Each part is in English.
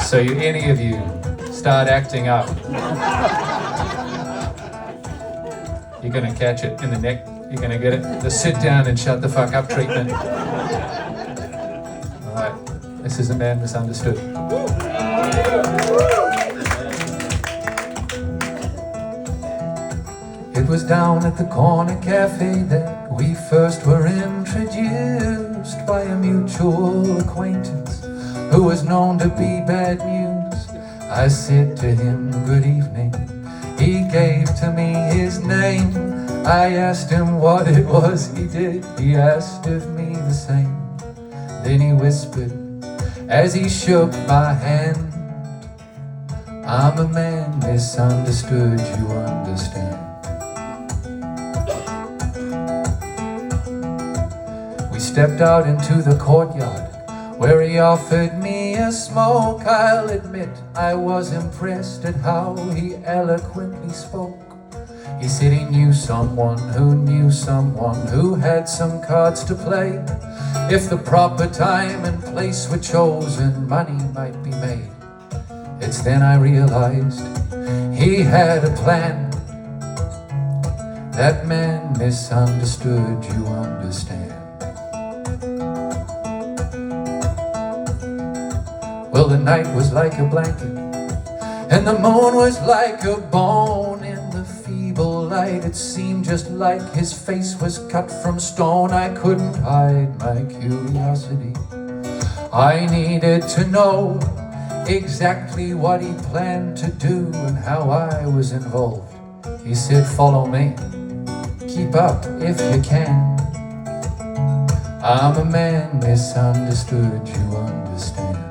So any of you start acting up, you're going to catch it in the neck. You're going to get it. The sit down and shut the fuck up treatment. All right. This is a man misunderstood. It was down at the corner cafe that we first were introduced by a mutual acquaintance who was known to be bad news. I said to him, good evening. He gave to me his name. I asked him what it was he did. He asked of me the same. Then he whispered as he shook my hand, I'm a man misunderstood, you understand. We stepped out into the courtyard where he offered me a smoke. I'll admit I was impressed at how he eloquently spoke. He said he knew someone who had some cards to play. If the proper time and place were chosen, money might be made. It's then I realized he had a plan. That man misunderstood, you understand. Well, the night was like a blanket, and the moon was like a bone. In the feeble light, it seemed just like his face was cut from stone. I couldn't hide my curiosity. I needed to know exactly what he planned to do and how I was involved. He said, follow me, keep up if you can. I'm a man misunderstood, you understand.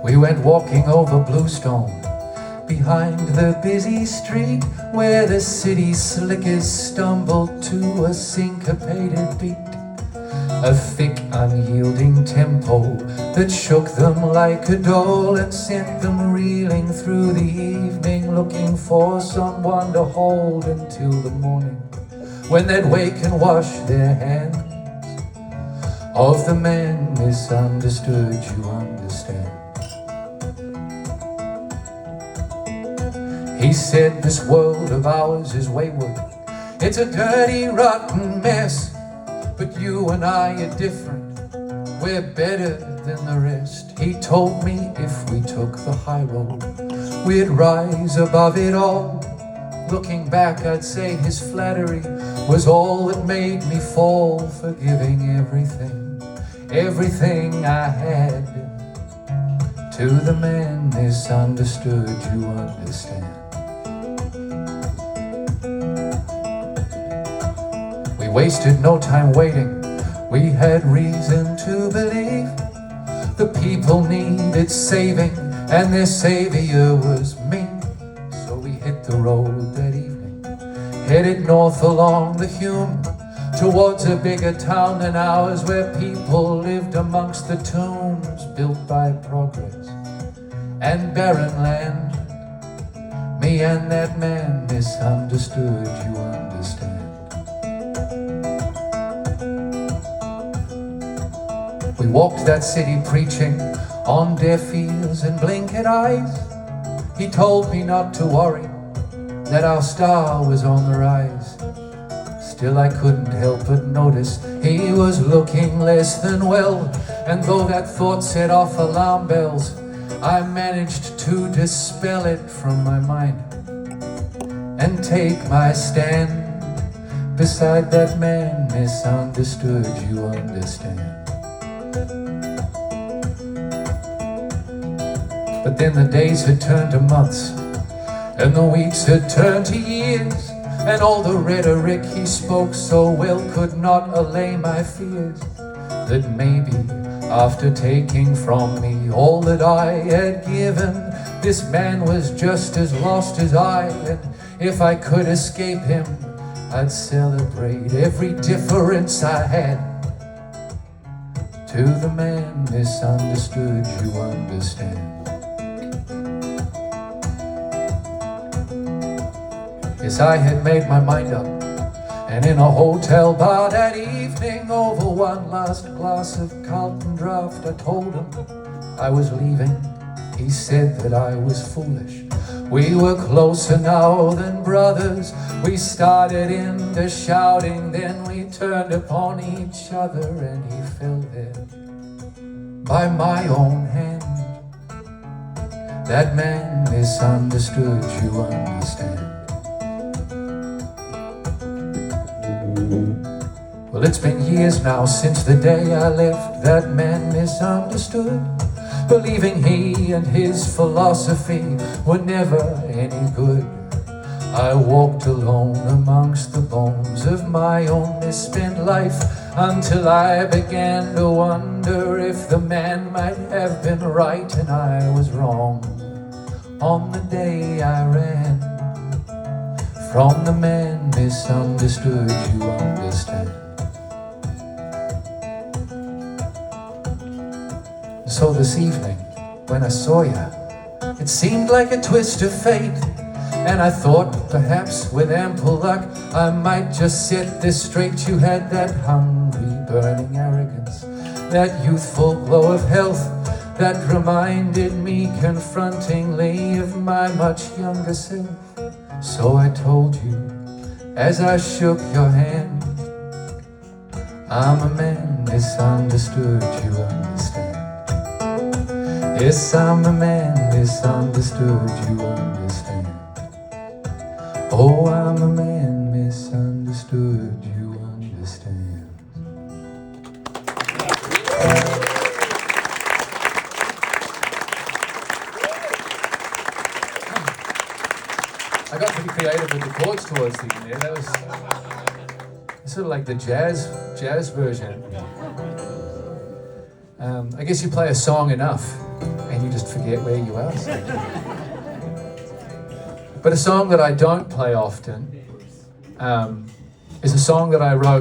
We went walking over Bluestone, behind the busy street where the city slickers stumbled to a syncopated beat. A thick, unyielding tempo that shook them like a doll and sent them reeling through the evening, looking for someone to hold until the morning, when they'd wake and wash their hands of the man misunderstood, you understand. He said this world of ours is wayward, it's a dirty, rotten mess. But you and I are different, we're better than the rest. He told me if we took the high road, we'd rise above it all. Looking back, I'd say his flattery was all that made me fall, forgiving everything I had to the man misunderstood, you understand. We wasted no time waiting, we had reason to believe the people needed saving and their savior was me. So we hit the road that evening, headed north along the Hume, towards a bigger town than ours where people lived amongst the tombs built by progress and barren land. Me and that man misunderstood, you understand. We walked that city preaching on deaf ears and blinking eyes. He told me not to worry, that our star was on the rise. Still I couldn't help but notice he was looking less than well. And though that thought set off alarm bells, I managed to dispel it from my mind and take my stand beside that man misunderstood, you understand. But then the days had turned to months, and the weeks had turned to years, and all the rhetoric he spoke so well could not allay my fears that maybe after taking from me all that I had given, this man was just as lost as I, and if I could escape him, I'd celebrate every difference I had to the man misunderstood, you understand. Yes, I had made my mind up, and in a hotel bar that evening evening over one last glass of Carlton Draft. I told him I was leaving. He said that I was foolish. We were closer now than brothers. We started into shouting, then we turned upon each other, and he fell there by my own hand. That man misunderstood, you understand. Well, it's been years now since the day I left. That man misunderstood, believing he and his philosophy were never any good. I walked alone amongst the bones of my own misspent life, until I began to wonder if the man might have been right and I was wrong. On the day I ran from the man misunderstood, you understand. So this evening, when I saw you, it seemed like a twist of fate, and I thought perhaps with ample luck I might just set this straight. You had that hungry, burning arrogance, that youthful glow of health that reminded me confrontingly of my much younger self. So I told you as I shook your hand, I'm a man misunderstood, you understand. Yes, I'm a man misunderstood, you understand. Oh, I'm a man misunderstood, you understand. I got pretty creative with the chords towards the end there. That was sort of like the jazz version. I guess you play a song enough and you just forget where you are. So. But a song that I don't play often is a song that I wrote